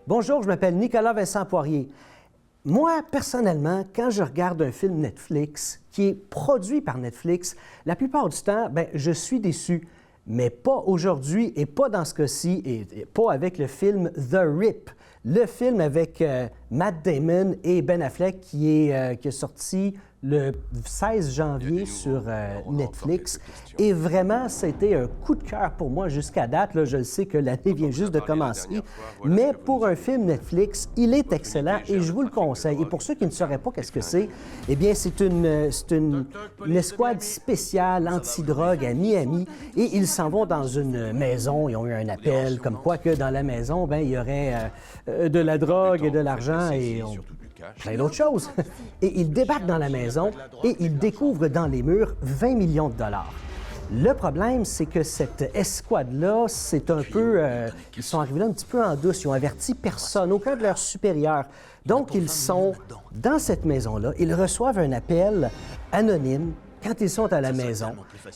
Bonjour, je m'appelle Nicolas Vincent Poirier. Moi, personnellement, quand je regarde un film Netflix qui est produit par Netflix, la plupart du temps, je suis déçu. Mais pas aujourd'hui et pas dans ce cas-ci, et pas avec le film The Rip, le film avec Matt Damon et Ben Affleck qui est sorti le 16 janvier sur Netflix. Et vraiment, c'était un coup de cœur pour moi jusqu'à date. Là, je le sais que l'année vient juste de commencer. Mais pour un film Netflix, il est excellent et je vous le conseille. Et pour ceux qui ne sauraient pas qu'est-ce que c'est, eh bien, c'est une escouade spéciale anti-drogue à Miami. Et ils s'en vont dans une maison. Ils ont eu un appel comme quoi que dans la maison, il y aurait de la drogue et de l'argent et plein d'autres choses. Et ils débarquent dans la maison et ils découvrent dans les murs 20 millions de dollars. Le problème, c'est que cette escouade-là, c'est un peu... ils sont arrivés là un petit peu en douce. Ils ont averti personne, aucun de leurs supérieurs. Donc, ils sont dans cette maison-là. Ils reçoivent un appel anonyme quand ils sont à la maison.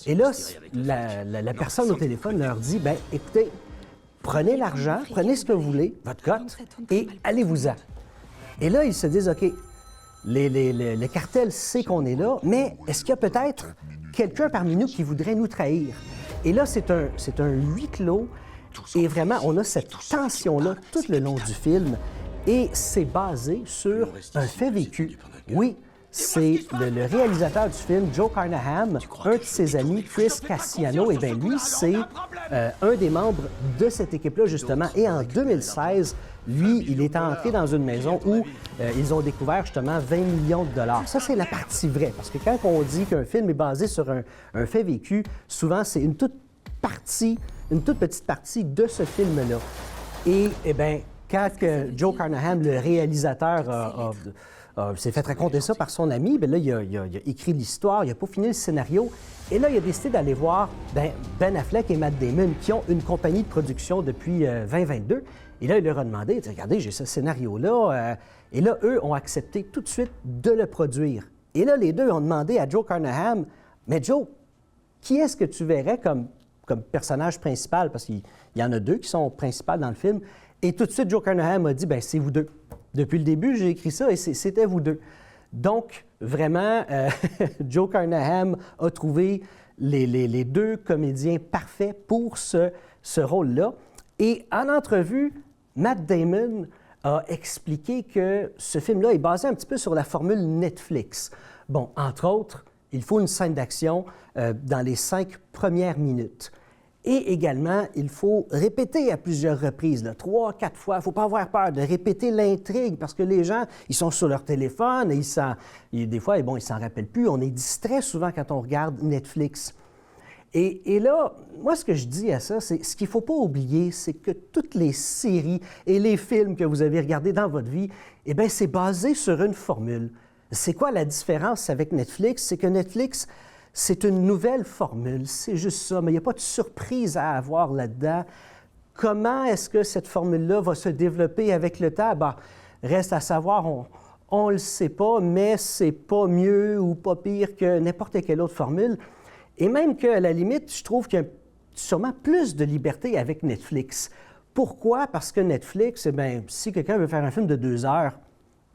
Et là, la personne au téléphone leur dit, écoutez, prenez l'argent, prenez ce que vous voulez, votre cote, et allez-vous-en. Et là, ils se disent, OK, le cartel sait qu'on est là, mais est-ce qu'il y a peut-être quelqu'un parmi nous qui voudrait nous trahir? Et là, c'est un huis clos, et vraiment, on a cette tension-là tout le long du film, et c'est basé sur un fait vécu. Oui, c'est le réalisateur du film, Joe Carnahan, un de ses amis, Chris Cassiano, et bien lui, c'est un des membres de cette équipe-là, justement, et en 2016, lui, il est entré dans une maison où ils ont découvert justement 20 millions de dollars. Ça, c'est la partie vraie, parce que quand on dit qu'un film est basé sur un fait vécu, souvent, c'est une toute petite partie de ce film-là. Et, bien, quand Joe Carnahan, le réalisateur, s'est fait raconter ça par son ami, bien là, il a écrit l'histoire, il n'a pas fini le scénario, et là, il a décidé d'aller voir Ben Affleck et Matt Damon, qui ont une compagnie de production depuis 2022. Et là, il leur a demandé, regardez, j'ai ce scénario-là. Et là, eux ont accepté tout de suite de le produire. Et là, les deux ont demandé à Joe Carnahan, mais Joe, qui est-ce que tu verrais comme personnage principal? Parce qu'il y en a deux qui sont principaux dans le film. Et tout de suite, Joe Carnahan m'a dit, c'est vous deux. Depuis le début, j'ai écrit ça et c'était vous deux. Donc, vraiment, Joe Carnahan a trouvé les deux comédiens parfaits pour ce rôle-là. Et en entrevue, Matt Damon a expliqué que ce film-là est basé un petit peu sur la formule Netflix. Bon, entre autres, il faut une scène d'action dans les 5 premières minutes. Et également, il faut répéter à plusieurs reprises, 3, 4 fois. Il ne faut pas avoir peur de répéter l'intrigue parce que les gens, ils sont sur leur téléphone et des fois, ils ne s'en rappellent plus. On est distrait souvent quand on regarde Netflix. Et là, moi, ce que je dis à ça, c'est ce qu'il ne faut pas oublier, c'est que toutes les séries et les films que vous avez regardés dans votre vie, eh bien, c'est basé sur une formule. C'est quoi la différence avec Netflix? C'est que Netflix, c'est une nouvelle formule, c'est juste ça, mais il n'y a pas de surprise à avoir là-dedans. Comment est-ce que cette formule-là va se développer avec le temps? Reste à savoir, on ne le sait pas, mais c'est pas mieux ou pas pire que n'importe quelle autre formule. Et même qu'à la limite, je trouve qu'il y a sûrement plus de liberté avec Netflix. Pourquoi? Parce que Netflix, si quelqu'un veut faire un film de 2 heures,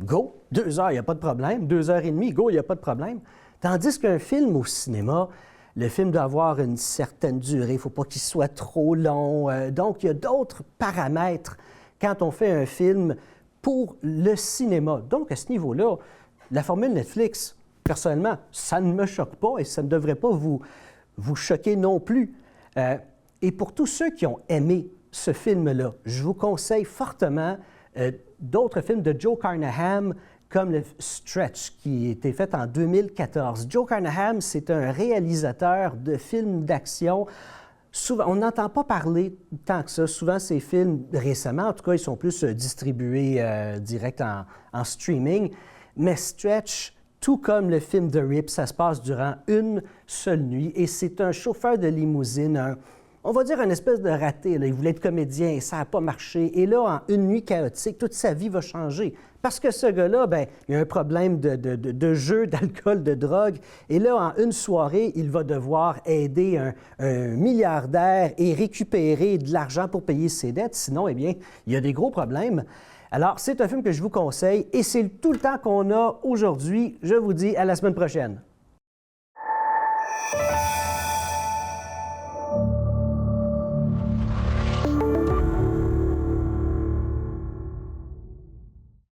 go! 2 heures, il n'y a pas de problème. 2 heures et demie, go, il n'y a pas de problème. Tandis qu'un film au cinéma, le film doit avoir une certaine durée, il ne faut pas qu'il soit trop long. Donc, il y a d'autres paramètres quand on fait un film pour le cinéma. Donc, à ce niveau-là, la formule Netflix, personnellement, ça ne me choque pas et ça ne devrait pas vous choquer non plus. Et pour tous ceux qui ont aimé ce film-là, je vous conseille fortement d'autres films de Joe Carnahan, comme le Stretch, qui a été fait en 2014. Joe Carnahan, c'est un réalisateur de films d'action. Souvent, on n'entend pas parler tant que ça. Souvent, ces films, récemment, en tout cas, ils sont plus distribués direct en streaming. Mais Stretch, tout comme le film The Rip, ça se passe durant une seule nuit. Et c'est un chauffeur de limousine, on va dire, un espèce de raté. Là. Il voulait être comédien et ça n'a pas marché. Et là, en une nuit chaotique, toute sa vie va changer. Parce que ce gars-là, ben, il a un problème de jeu, d'alcool, de drogue. Et là, en une soirée, il va devoir aider un milliardaire et récupérer de l'argent pour payer ses dettes. Sinon, eh bien, il y a des gros problèmes. Alors, c'est un film que je vous conseille et c'est tout le temps qu'on a aujourd'hui. Je vous dis à la semaine prochaine.